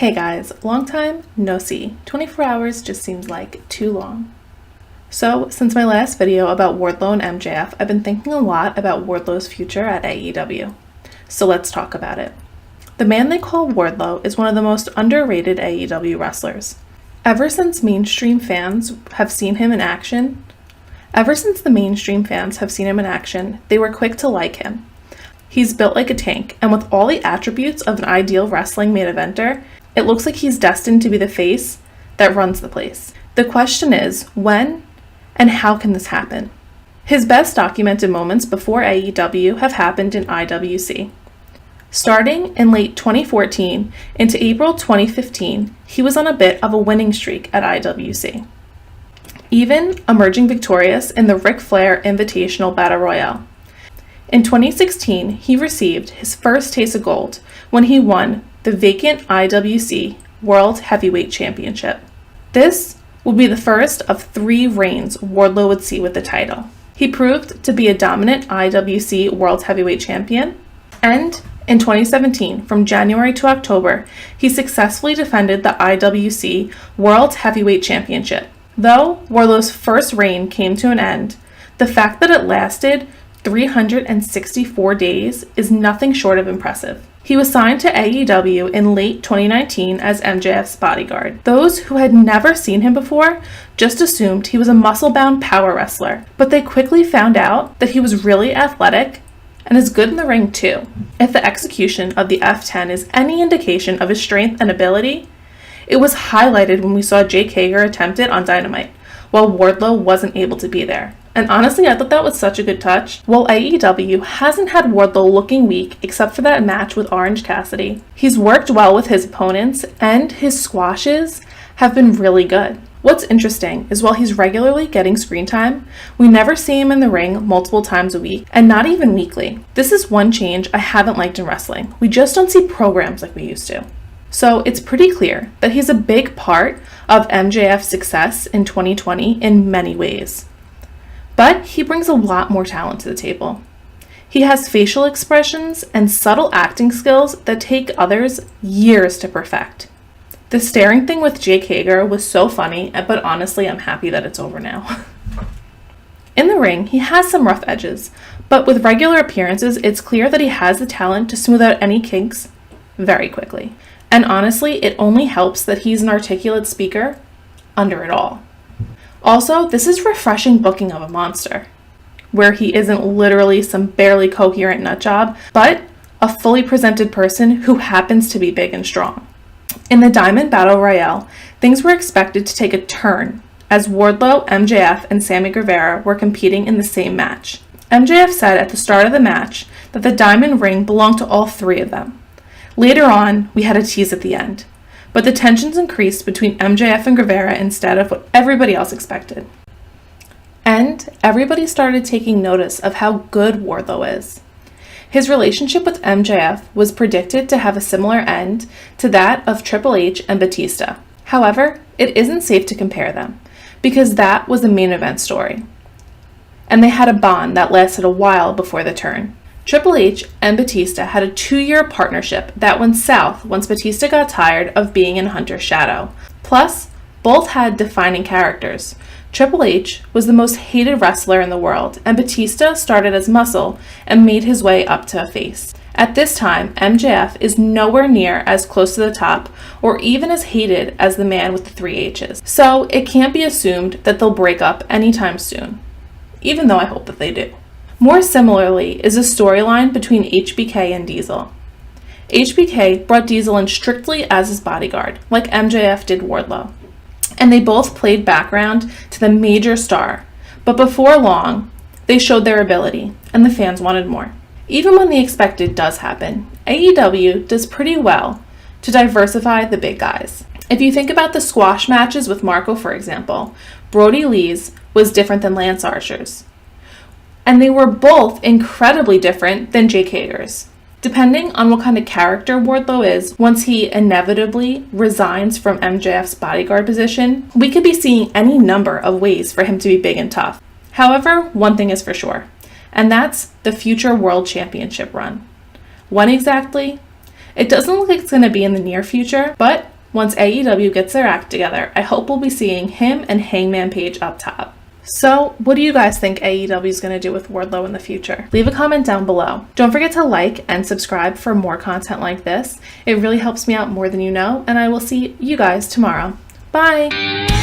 Hey guys, long time, no see. 24 hours just seems like too long. So, since my last video about Wardlow and MJF, I've been thinking a lot about Wardlow's future at AEW. So let's talk about it. The man they call Wardlow is one of the most underrated AEW wrestlers. Ever since the mainstream fans have seen him in action, they were quick to like him. He's built like a tank, and with all the attributes of an ideal wrestling main eventer, it looks like he's destined to be the face that runs the place. The question is, when and how can this happen? His best documented moments before AEW have happened in IWC. Starting in late 2014 into April 2015, he was on a bit of a winning streak at IWC, even emerging victorious in the Ric Flair Invitational Battle Royale. In 2016, he received his first taste of gold when he won the vacant IWC World Heavyweight Championship. This would be the first of 3 reigns Wardlow would see with the title. He proved to be a dominant IWC World Heavyweight Champion, and in 2017, from January to October, he successfully defended the IWC World Heavyweight Championship. Though Wardlow's first reign came to an end, the fact that it lasted 364 days is nothing short of impressive. He was signed to AEW in late 2019 as MJF's bodyguard. Those who had never seen him before just assumed he was a muscle-bound power wrestler, but they quickly found out that he was really athletic and is good in the ring too. If the execution of the F10 is any indication of his strength and ability, it was highlighted when we saw Jake Hager attempt it on Dynamite, while Wardlow wasn't able to be there. And honestly, I thought that was such a good touch. While AEW hasn't had Wardlow looking weak except for that match with Orange Cassidy, he's worked well with his opponents and his squashes have been really good. What's interesting is while he's regularly getting screen time, we never see him in the ring multiple times a week, and not even weekly. This is one change I haven't liked in wrestling. We just don't see programs like we used to. So it's pretty clear that he's a big part of MJF's success in 2020 in many ways. But he brings a lot more talent to the table. He has facial expressions and subtle acting skills that take others years to perfect. The staring thing with Jake Hager was so funny, but honestly, I'm happy that it's over now. In the ring, he has some rough edges, but with regular appearances, it's clear that he has the talent to smooth out any kinks very quickly. And honestly, it only helps that he's an articulate speaker under it all. Also, this is refreshing booking of a monster, where he isn't literally some barely coherent nutjob, but a fully presented person who happens to be big and strong. In the Diamond Battle Royale, things were expected to take a turn as Wardlow, MJF, and Sammy Guevara were competing in the same match. MJF said at the start of the match that the Diamond Ring belonged to all 3 of them. Later on, we had a tease at the end, but the tensions increased between MJF and Guevara instead of what everybody else expected. And everybody started taking notice of how good Wardlow is. His relationship with MJF was predicted to have a similar end to that of Triple H and Batista. However, it isn't safe to compare them, because that was the main event story. And they had a bond that lasted a while before the turn. Triple H and Batista had a 2-year partnership that went south once Batista got tired of being in Hunter's shadow. Plus, both had defining characters. Triple H was the most hated wrestler in the world, and Batista started as muscle and made his way up to a face. At this time, MJF is nowhere near as close to the top or even as hated as the man with the 3 H's. So it can't be assumed that they'll break up anytime soon, even though I hope that they do. More similarly is a storyline between HBK and Diesel. HBK brought Diesel in strictly as his bodyguard, like MJF did Wardlow. And they both played background to the major star, but before long, they showed their ability, and the fans wanted more. Even when the expected does happen, AEW does pretty well to diversify the big guys. If you think about the squash matches with Marco, for example, Brody Lee's was different than Lance Archer's. And they were both incredibly different than Jake Hager's. Depending on what kind of character Wardlow is, once he inevitably resigns from MJF's bodyguard position, we could be seeing any number of ways for him to be big and tough. However, one thing is for sure, and that's the future World Championship run. When exactly? It doesn't look like it's going to be in the near future, but Once AEW gets their act together, I hope we'll be seeing him and Hangman Page up top. So, what do you guys think AEW is going to do with Wardlow in the future? Leave a comment down below. Don't forget to like and subscribe for more content like this. It really helps me out more than you know, and I will see you guys tomorrow. Bye!